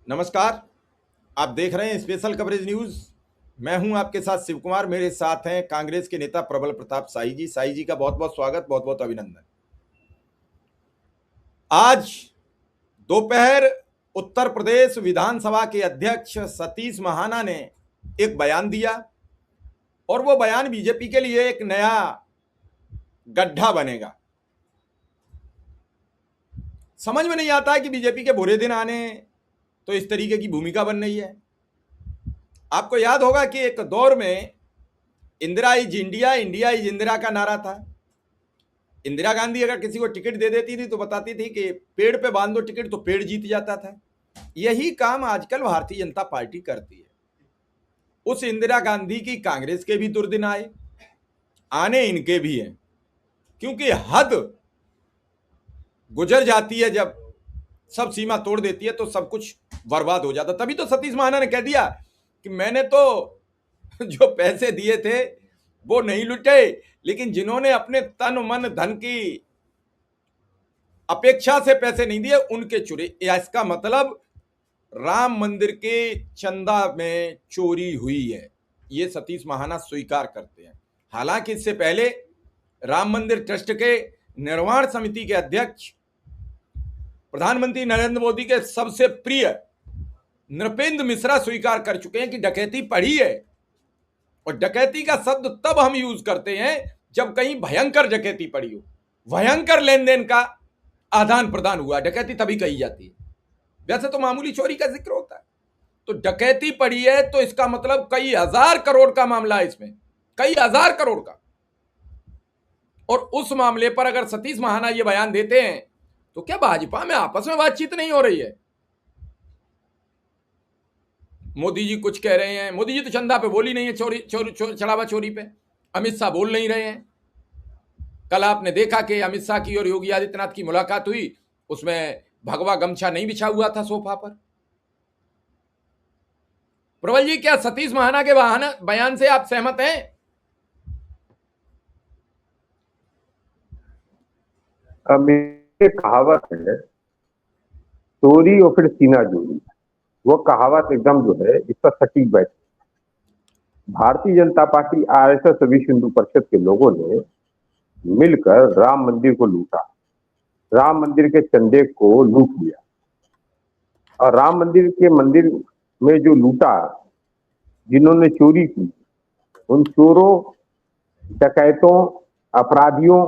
नमस्कार। आप देख रहे हैं स्पेशल कवरेज न्यूज। मैं हूं आपके साथ शिव कुमार। मेरे साथ हैं कांग्रेस के नेता प्रबल प्रताप शाही जी। शाही जी का बहुत बहुत स्वागत, बहुत बहुत अभिनंदन। आज दोपहर उत्तर प्रदेश विधानसभा के अध्यक्ष सतीश महाना ने एक बयान दिया और वो बयान बीजेपी के लिए एक नया गड्ढा बनेगा। समझ में नहीं आता है कि बीजेपी के बुरे दिन आने तो इस तरीके की भूमिका बन रही है। आपको याद होगा कि एक दौर में Indira is India, India is Indira का नारा था। इंदिरा गांधी अगर किसी को टिकट दे देती थी तो बताती थी कि पेड़ पे बांध दो टिकट, तो पेड़ जीत जाता था। यही काम आजकल भारतीय जनता पार्टी करती है। उस इंदिरा गांधी की कांग्रेस के भी दुर्दिन आए, आने इनके भी हैं, क्योंकि हद गुजर जाती है, जब सब सीमा तोड़ देती है तो सब कुछ बर्बाद हो जाता। तभी तो सतीश महाना ने कह दिया कि मैंने तो जो पैसे दिए थे वो नहीं लुटे, लेकिन जिन्होंने अपने तन मन धन की अपेक्षा से पैसे नहीं दिए उनके चोरी। इसका मतलब राम मंदिर के चंदा में चोरी हुई है, ये सतीश महाना स्वीकार करते हैं। हालांकि इससे पहले राम मंदिर ट्रस्ट के निर्माण समिति के अध्यक्ष प्रधानमंत्री नरेंद्र मोदी के सबसे प्रिय नृपेंद्र मिश्रा स्वीकार कर चुके हैं कि डकैती पड़ी है। और डकैती का शब्द तब हम यूज करते हैं जब कहीं भयंकर डकैती पड़ी हो, भयंकर लेन देन का आदान प्रदान हुआ, डकैती तभी कही जाती है। वैसे तो मामूली चोरी का जिक्र होता है। तो डकैती पड़ी है तो इसका मतलब कई हजार करोड़ का मामला है, इसमें कई हजार करोड़ का। और उस मामले पर अगर सतीश महाना ये बयान देते हैं तो क्या भाजपा में आपस में बातचीत नहीं हो रही है? मोदी जी कुछ कह रहे हैं, मोदी जी तो चंदा पे बोल ही नहीं है, चढ़ावा चोरी पे। अमित शाह बोल नहीं रहे हैं। कल आपने देखा कि अमित शाह की और योगी आदित्यनाथ की मुलाकात हुई, उसमें भगवा गमछा नहीं बिछा हुआ था सोफा पर। प्रबल जी, क्या सतीश महाना के बयान से आप सहमत हैं? मेरी कहावत है, चोरी और फिर सीना जोरी। वो कहावत एकदम जो है इस पर सटीक बैठी। भारतीय जनता पार्टी, आरएसएस, विश्व हिंदू परिषद के लोगों ने मिलकर राम मंदिर को लूटा, राम मंदिर के चंदे को लूट लिया। और राम मंदिर में जो लूटा, जिन्होंने चोरी की, उन चोरों, डकैतों, अपराधियों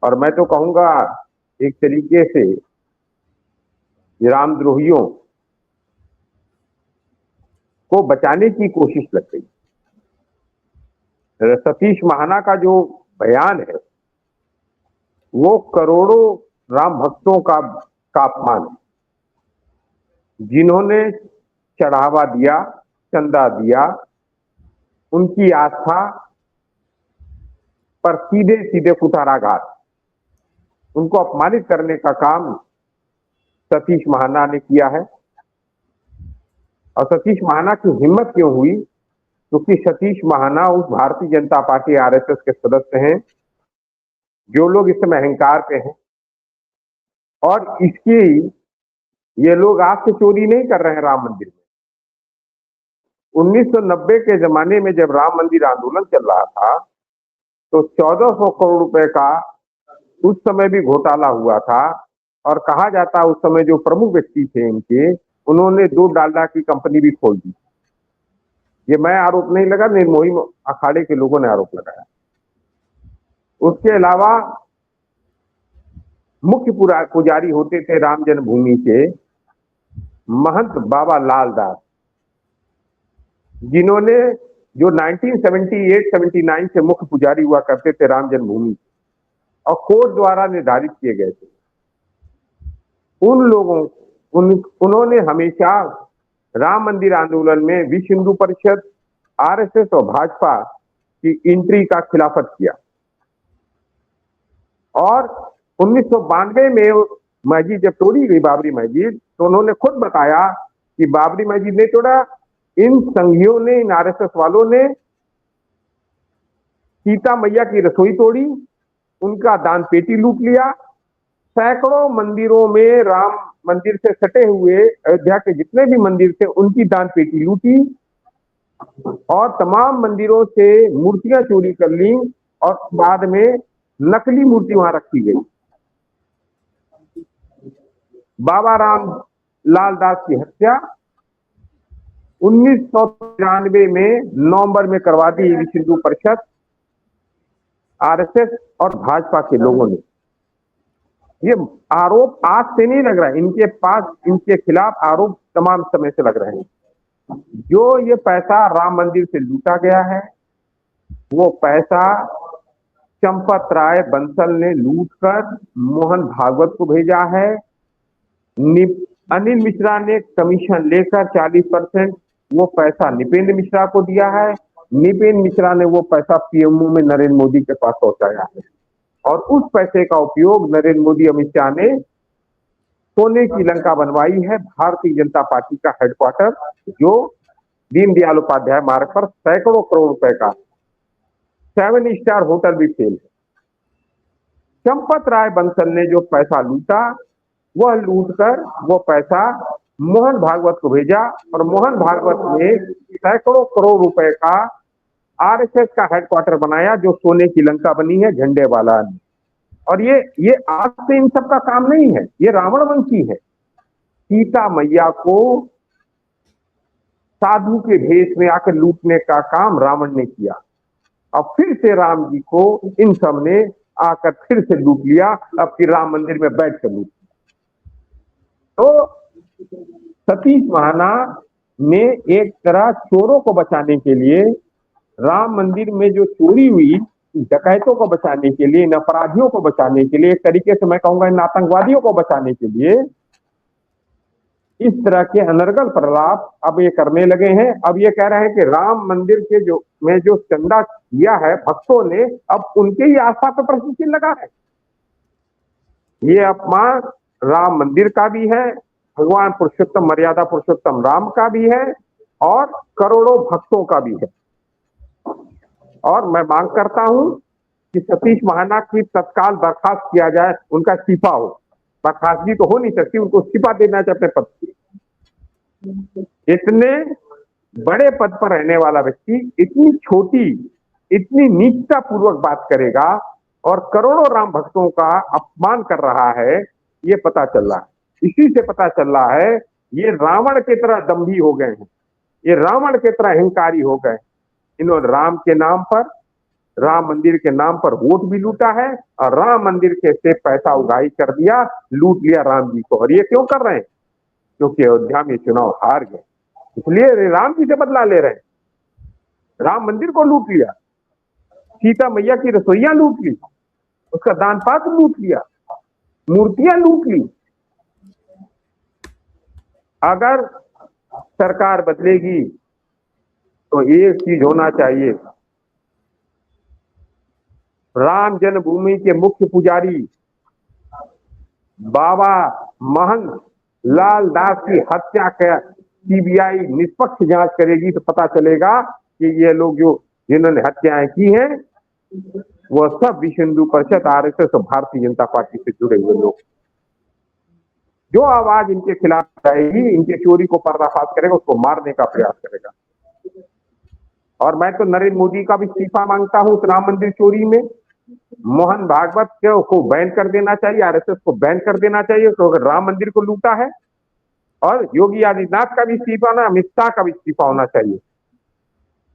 और मैं तो कहूंगा एक तरीके से रामद्रोहियों को बचाने की कोशिश लग गई। सतीश महाना का जो बयान है वो करोड़ों राम भक्तों का अपमान है, जिन्होंने चढ़ावा दिया, चंदा दिया, उनकी आस्था पर सीधे सीधे कुठाराघात, उनको अपमानित करने का काम सतीश महाना ने किया है। और सतीश महाना की हिम्मत क्यों हुई? क्योंकि सतीश महाना उस भारतीय जनता पार्टी आरएसएस के सदस्य हैं जो लोग इस समय अहंकार पे हैं। और इसकी ये लोग आज से चोरी नहीं कर रहे हैं राम मंदिर में। 1990 के जमाने में जब राम मंदिर आंदोलन चल रहा था तो 1400 करोड़ रुपए का उस समय भी घोटाला हुआ था। और कहा जाता उस समय जो प्रमुख व्यक्ति थे इनके, उन्होंने 2 डालडा की कंपनी भी खोल दी। ये मैं आरोप नहीं लगा, निर्मोही अखाड़े के लोगों ने आरोप लगाया। उसके अलावा मुख्य पुजारी होते थे राम जन्मभूमि के महंत बाबा लाल दास, जिन्होंने जो 1978-79 से मुख्य पुजारी हुआ करते थे राम जन्मभूमि और कोर्ट द्वारा निर्धारित किए गए थे। उन्होंने हमेशा राम मंदिर आंदोलन में विश्व हिंदू परिषद, आरएसएस और भाजपा की एंट्री का खिलाफत किया। और 1992 में मस्जिद जब तोड़ी गई, बाबरी मस्जिद, तो उन्होंने खुद बताया कि बाबरी मस्जिद नहीं तोड़ा, इन संघियों ने, इन आरएसएस वालों ने सीता मैया की रसोई तोड़ी, उनका दान पेटी लूट लिया सैकड़ों मंदिरों में, राम मंदिर से सटे हुए अयोध्या के जितने भी मंदिर थे उनकी दान पेटी लूटी और तमाम मंदिरों से मूर्तियां चोरी कर ली और बाद में नकली मूर्ति वहां रखी गई। बाबा राम लाल दास की हत्या 1993 में नवंबर में करवा दी विश्व हिंदू परिषद, आरएसएस और भाजपा के लोगों ने। ये आरोप आज से नहीं लग रहा है, इनके पास इनके खिलाफ आरोप तमाम समय से लग रहे हैं। जो ये पैसा राम मंदिर से लूटा गया है वो पैसा चंपत राय बंसल ने लूटकर मोहन भागवत को भेजा है। अनिल मिश्रा ने कमीशन लेकर 40% वो पैसा निपेंद्र मिश्रा को दिया है। निपेंद्र मिश्रा ने वो पैसा पीएमओ में नरेंद्र मोदी के पास पहुंचाया है और उस पैसे का उपयोग नरेंद्र मोदी अमित शाह ने सोने की लंका बनवाई है। भारतीय जनता पार्टी का हेडक्वार्टर जो दीनदयाल उपाध्याय मार्ग पर सैकड़ों करोड़ रुपए का 7 स्टार होटल भी फेल है। चंपत राय बंसल ने जो पैसा लूटा वह लूटकर वो पैसा मोहन भागवत को भेजा और मोहन भागवत ने सैकड़ों करोड़ रुपए का आरएसएस का हेडक्वार्टर बनाया जो सोने की लंका बनी है झंडे वाला ने। और ये आज से इन सब का काम नहीं है, ये रावण वंशी है। सीता मैया को साधु के भेष में आकर लूटने का काम रावण ने किया और फिर से राम जी को इन सब ने आकर फिर से लूट लिया। अब फिर राम मंदिर में बैठ कर लूट। तो सतीश महाना ने एक तरह चोरों को बचाने के लिए, राम मंदिर में जो चोरी हुई डकैतों को बचाने के लिए, इन अपराधियों को बचाने के लिए, एक तरीके से मैं कहूंगा इन आतंकवादियों को बचाने के लिए इस तरह के अनर्गल प्रलाप अब ये करने लगे हैं। अब ये कह रहे हैं कि राम मंदिर के जो चंदा किया है भक्तों ने, अब उनके ही आस्था पर प्रश्न चिन्ह लगा है। ये अपमान राम मंदिर का भी है, भगवान पुरुषोत्तम मर्यादा पुरुषोत्तम राम का भी है और करोड़ों भक्तों का भी है। और मैं मांग करता हूं कि सतीश महाना की तत्काल बर्खास्त किया जाए, उनका इस्तीफा हो। बर्खास्तगी तो हो नहीं सकती, उनको इस्तीफा देना चाहिए अपने पद से। इतने बड़े पद पर रहने वाला व्यक्ति इतनी छोटी, इतनी नीचता पूर्वक बात करेगा और करोड़ों राम भक्तों का अपमान कर रहा है, ये पता चल रहा है। इसी से पता चल रहा है ये रावण की तरह दंभी हो गए हैं, ये रावण की तरह अहंकारी हो गए। इन्होंने राम के नाम पर, राम मंदिर के नाम पर वोट भी लूटा है और राम मंदिर के से पैसा उगाही कर दिया, लूट लिया राम जी को। और ये क्यों कर रहे हैं? क्योंकि अयोध्या में चुनाव हार गए, इसलिए राम जी से बदला ले रहे हैं। राम मंदिर को लूट लिया, सीता मैया की रसोइयां लूट ली, उसका दान पात्र लूट लिया, मूर्तियां लूट ली। अगर सरकार बदलेगी तो एक चीज होना चाहिए, राम जन्मभूमि के मुख्य पुजारी बाबा महंत लाल दास की हत्या का सीबीआई निष्पक्ष जांच करेगी तो पता चलेगा कि ये लोग जो जिन्होंने हत्याएं की हैं वो सब विश्व हिंदू परिषद, आरएसएस और भारतीय जनता पार्टी से जुड़े हुए लोग। जो आवाज इनके खिलाफ आएगी, इनके चोरी को पर्दाफाश करेगा, उसको मारने का प्रयास करेगा। और मैं तो नरेंद्र मोदी का भी इस्तीफा मांगता हूं उस राम मंदिर चोरी में। मोहन भागवत को बैन कर देना चाहिए, आरएसएस को बैन कर देना चाहिए क्योंकि राम मंदिर को लूटा है। और योगी आदित्यनाथ का भी इस्तीफा ना, अमित शाह का भी इस्तीफा होना चाहिए।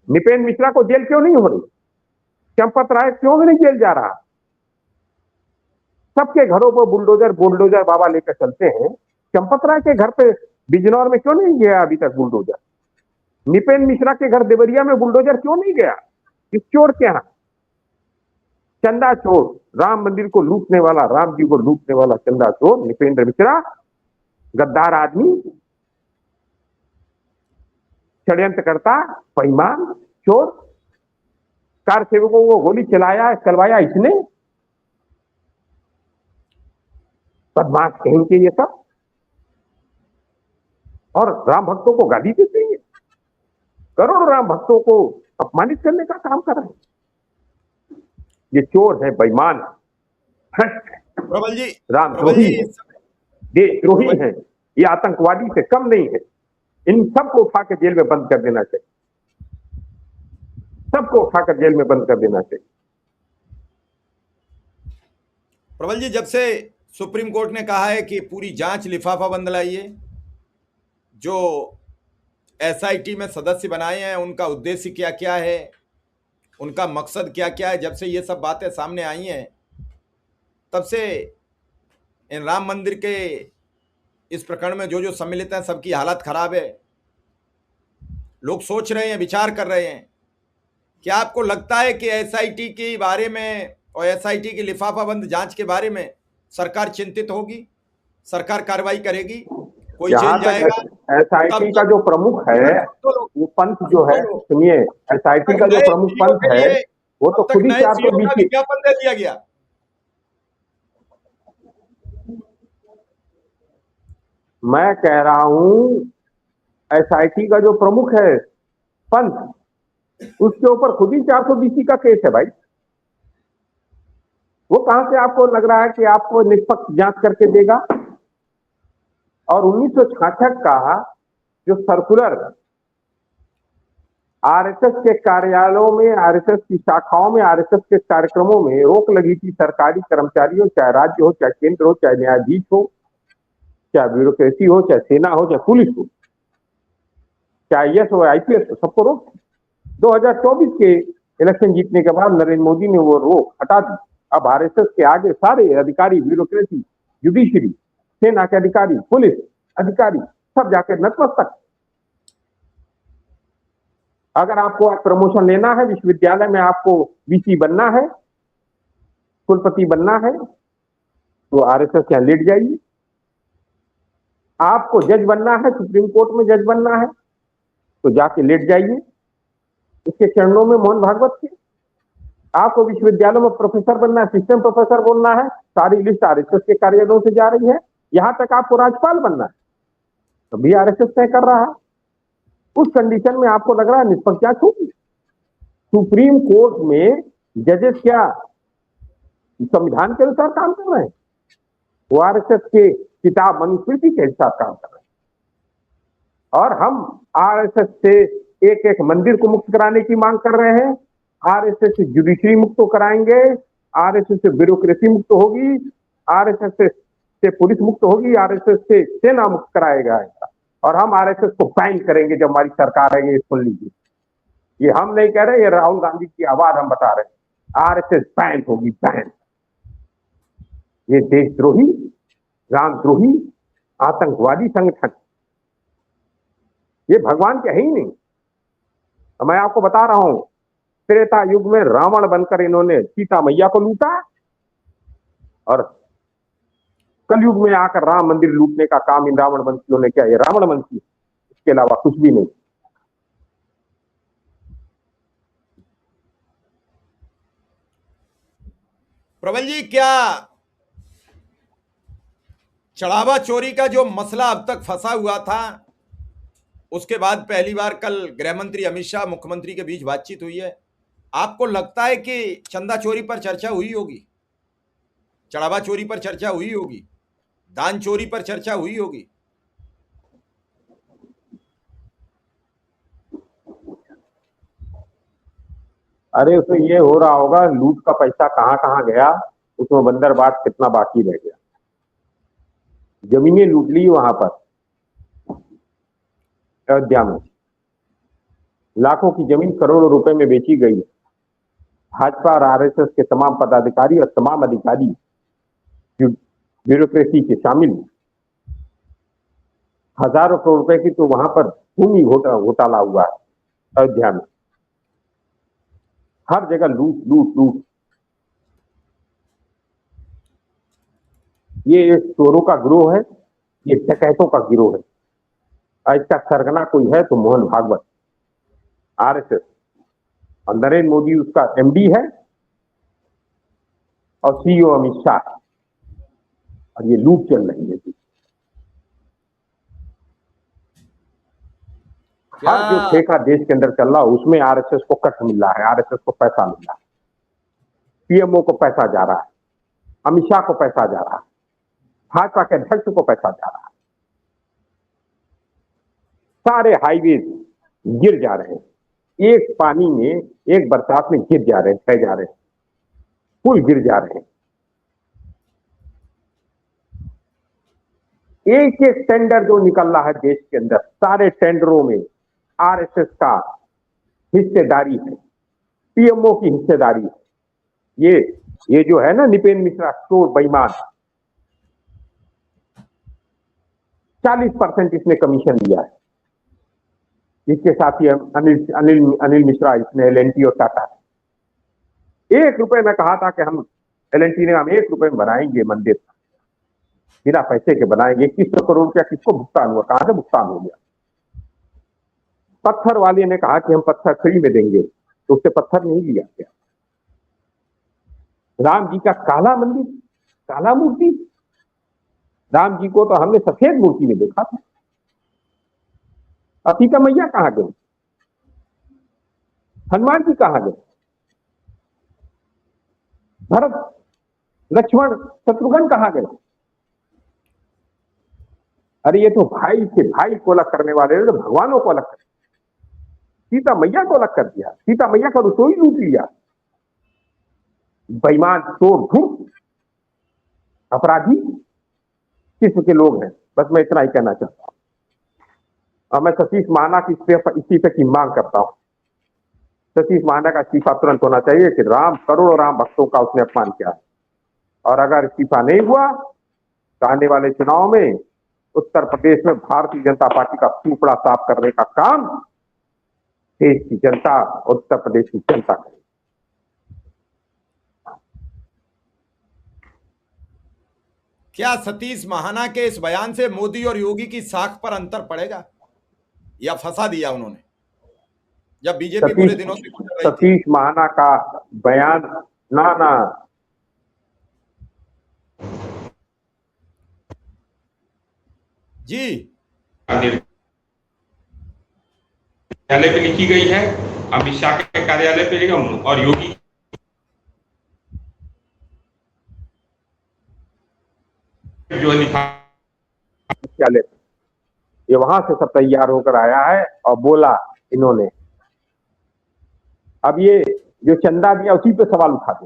निपेंद्र मिश्रा को जेल क्यों नहीं हो रही? चंपत राय क्यों नहीं जेल जा रहा? सबके घरों पर बुलडोजर बाबा लेकर चलते हैं, चंपत राय के घर पे बिजनौर में क्यों नहीं गया अभी तक बुलडोजर? निपेंद्र मिश्रा के घर देवरिया में बुलडोजर क्यों नहीं गया? इस चोर के यहां चंदा चोर, राम मंदिर को लूटने वाला, राम जी को लूटने वाला चंदा चोर निपेंद्र मिश्रा, गद्दार आदमी, षड्यंत्रकर्ता, बेईमान, चोर। कार सेवकों को गोली चलवाया इसने, बदमाश कहेंगे ये सब। और राम भक्तों को गाली देते हैं, करोड़ों राम भक्तों को अपमानित करने का काम कर रहे हैं। ये चोर है, बेईमान है, प्रबल जी, रामद्रोही हैं, देशद्रोही प्रबल हैं, ये आतंकवादी से कम नहीं है। इन सबको उठा के जेल में बंद कर देना चाहिए, सबको उठाकर जेल में बंद कर देना चाहिए। प्रबल जी, जब से सुप्रीम कोर्ट ने कहा है कि पूरी जांच लिफाफा बंद लाइए, जो एसआईटी में सदस्य बनाए हैं उनका उद्देश्य क्या क्या है, उनका मकसद क्या क्या है, जब से ये सब बातें सामने आई हैं तब से इन राम मंदिर के इस प्रकरण में जो जो सम्मिलित हैं सबकी हालत खराब है। लोग सोच रहे हैं, विचार कर रहे हैं। क्या आपको लगता है कि एसआईटी के बारे में और एसआईटी की लिफाफा बंद जांच के बारे में सरकार चिंतित होगी, सरकार कार्रवाई करेगी, कोई जेल जाएगा? एसआईटी का जो प्रमुख है वो पंथ जो है, सुनिए, एसआईटी का जो प्रमुख पंथ है वो तो खुद ही 420 विज्ञापन दे दिया गया। मैं कह रहा हूं एसआईटी का जो प्रमुख है पंथ, उसके ऊपर खुद ही 420 का केस है भाई। वो कहां से आपको लग रहा है कि आपको निष्पक्ष जांच करके देगा? और 1966 का जो सर्कुलर आरएसएस के कार्यालयों में, आरएसएस की शाखाओं में, आरएसएस के कार्यक्रमों में रोक लगी थी सरकारी कर्मचारियों, चाहे राज्य हो, चाहे केंद्र हो, चाहे न्यायाधीश हो, चाहे ब्यूरोक्रेसी हो, चाहे सेना हो, चाहे पुलिस हो, चाहे आईएएस हो, आईपीएस हो, सबको रोक। 2024 के इलेक्शन जीतने के बाद नरेंद्र मोदी ने वो रोक हटा दी। अब आरएसएस के आगे सारे अधिकारी, ब्यूरोक्रेसी, जुडिशरी, सेना के अधिकारी, पुलिस अधिकारी सब जाके नतमस्तक। अगर आपको प्रमोशन लेना है, विश्वविद्यालय में आपको वीसी बनना है, कुलपति बनना है, तो आरएसएस के यहाँ लेट जाइए। आपको जज बनना है, सुप्रीम कोर्ट में जज बनना है, तो जाके लेट जाइए इसके चरणों में मोहन भागवत के। आपको विश्वविद्यालय में प्रोफेसर बनना है, असिस्टेंट प्रोफेसर बनना है, सारी लिस्ट आरएसएस के कार्यालयों से जा रही है। यहां तक आपको राज्यपाल बनना है, तो भी आरएसएस तय कर रहा है। उस कंडीशन में आपको लग रहा है निष्पक्ष जांच होगी? सुप्रीम कोर्ट में जजेस क्या संविधान के अनुसार काम कर रहे हैं? वो आरएसएस के किताब मनुस्मृति के हिसाब काम कर रहे हैं। और हम आरएसएस से एक एक मंदिर को मुक्त कराने की मांग कर रहे हैं। आरएसएस से जुडिशरी मुक्त कराएंगे, आरएसएस से ब्यूरोक्रेसी मुक्त होगी, आरएसएस से पुलिस मुक्त होगी, आरएसएस से सेना मुक्त कराएगा। और हम आरएसएस को बैन करेंगे जब हमारी सरकार आएगी, सुन लीजिए। ये हम नहीं कह रहे, ये राहुल गांधी की आवाज हम बता रहे हैं। आरएसएस बैन होगी, बैन। ये देशद्रोही, रामद्रोही, आतंकवादी संगठन, ये भगवान के है ही नहीं। मैं आपको बता रहा हूं, त्रेता युग में रावण बनकर इन्होंने सीता मैया को लूटा, और कलयुग में आकर राम मंदिर लूटने का काम इन रावण वंशियों ने किया। ये रावण वंशी, इसके अलावा कुछ भी नहीं। प्रबल जी, क्या चढ़ावा चोरी का जो मसला अब तक फंसा हुआ था, उसके बाद पहली बार कल गृह मंत्री अमित शाह मुख्यमंत्री के बीच बातचीत हुई है, आपको लगता है कि चंदा चोरी पर चर्चा हुई होगी, चढ़ावा चोरी पर चर्चा हुई होगी, दान चोरी पर चर्चा हुई होगी? अरे उसमें ये हो रहा होगा, लूट का पैसा कहां कहां गया, उसमें बंदरबाट कितना बाकी रह गया। जमीनें लूट ली वहां पर अयोध्या में, लाखों की जमीन करोड़ों रुपए में बेची गई। भाजपा और आरएसएस के तमाम पदाधिकारी और तमाम अधिकारी ब्यूरोक्रेसी के शामिल, हजारों करोड़ रुपए की तो वहां पर भूमि घोटाला हुआ है अयोध्या में। हर जगह लूट लूट लूट। ये एक चोरों का गिरोह है, ये डकैतों का गिरोह है। इसका सरगना कोई है तो मोहन भागवत, आरएसएस, और नरेंद्र मोदी उसका एमडी है, और सीईओ अमित शाह। और ये लूट चल रही है। हर जो ठेका देश के अंदर चल रहा है उसमें आरएसएस को कट मिल रहा है, आरएसएस को पैसा मिल रहा है, पीएमओ को पैसा जा रहा है। अमित शाह को पैसा जा रहा है, भाजपा के अध्यक्ष को पैसा जा रहा है, सारे हाईवे गिर जा रहे हैं, एक पानी में, एक बरसात में गिर जा रहे हैं, ढह जा रहे हैं, पुल गिर जा रहे हैं। एक एक टेंडर जो निकल रहा है देश के अंदर, सारे टेंडरों में आरएसएस का हिस्सेदारी है, पीएमओ की हिस्सेदारी है। ये जो है ना निपेन मिश्रा चोर बेईमान, 40% इसने कमीशन लिया है। इसके साथ ही अनिल मिश्रा, इसने एलएनटी और टाटा, 1 रुपए में कहा था कि हम एलएनटी ने हम 1 रुपए में बनाएंगे मंदिर, बिना पैसे के बनाएंगे। 2100 करोड़ रुपया किसको भुगतान हुआ, कहां से भुगतान हो गया? पत्थर वाले ने कहा कि हम पत्थर फ्री में देंगे, तो उससे पत्थर नहीं लिया गया। राम जी का काला मंदिर, काला मूर्ति, राम जी को तो हमने सफेद मूर्ति में देखा था। सीता मैया कहां गई? हनुमान जी कहां गए? भरत, लक्ष्मण, शत्रुघ्न कहां गए? अरे ये तो भाई से भाई को अलग करने वाले ने तो भगवानों को अलग कर, सीता मैया को अलग कर दिया, सीता मैया का रसोई लूट लिया। बेईमान, चोर, धूर्त, अपराधी किस्म के लोग हैं। बस मैं इतना ही कहना चाहता हूं, और मैं सतीश महाना की इस्तीफे की मांग करता हूं। सतीश महाना का इस्तीफा तुरंत होना चाहिए कि करोड़ों राम भक्तों का उसने अपमान किया है, और अगर इस्तीफा नहीं हुआ तो आने वाले चुनाव में उत्तर प्रदेश में भारतीय जनता पार्टी का सूपड़ा साफ करने का काम देश की जनता, उत्तर प्रदेश की जनता करेगी। क्या सतीश महाना के इस बयान से मोदी और योगी की साख पर अंतर पड़ेगा, या फंसा दिया उन्होंने? जब बीजेपी पूरे दिनों से सतीश महाना का बयान ना जी कार्यालय पे लिखी गई है, अमित शाह के कार्यालय पे लिखा और योगी जो लिखा, ये वहां से सब तैयार होकर आया है और बोला इन्होंने। अब ये जो चंदा दिया उसी पे सवाल उठा दे,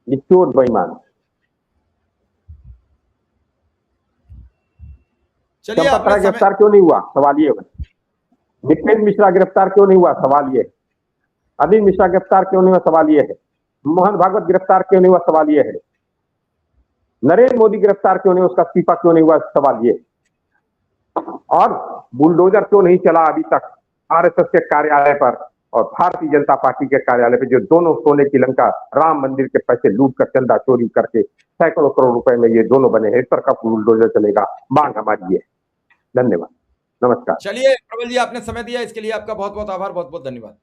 ये चोर बेईमान। चलिए, चंपत राय गिरफ्तार क्यों नहीं हुआ, सवाल ये है। निपेन मिश्रा गिरफ्तार क्यों नहीं हुआ, सवाल ये है। अनिल मिश्रा गिरफ्तार क्यों नहीं हुआ, सवाल ये है। मोहन भागवत गिरफ्तार क्यों नहीं हुआ, सवाल ये है। नरेंद्र मोदी गिरफ्तार क्यों नहीं, उसका इस्तीफा क्यों नहीं हुआ, सवाल ये। और बुलडोजर क्यों नहीं चला अभी तक आरएसएस के कार्यालय पर और भारतीय जनता पार्टी के कार्यालय पर, जो दोनों सोने की लंका राम मंदिर के पैसे लूट कर, चंदा चोरी करके सैकड़ों करोड़ रुपए में ये दोनों बने हैं। इस पर कब बुलडोजर चलेगा, मांग हमारी ये। धन्यवाद, नमस्कार। चलिए प्रबल जी, आपने समय दिया, इसके लिए आपका बहुत बहुत आभार, बहुत बहुत धन्यवाद।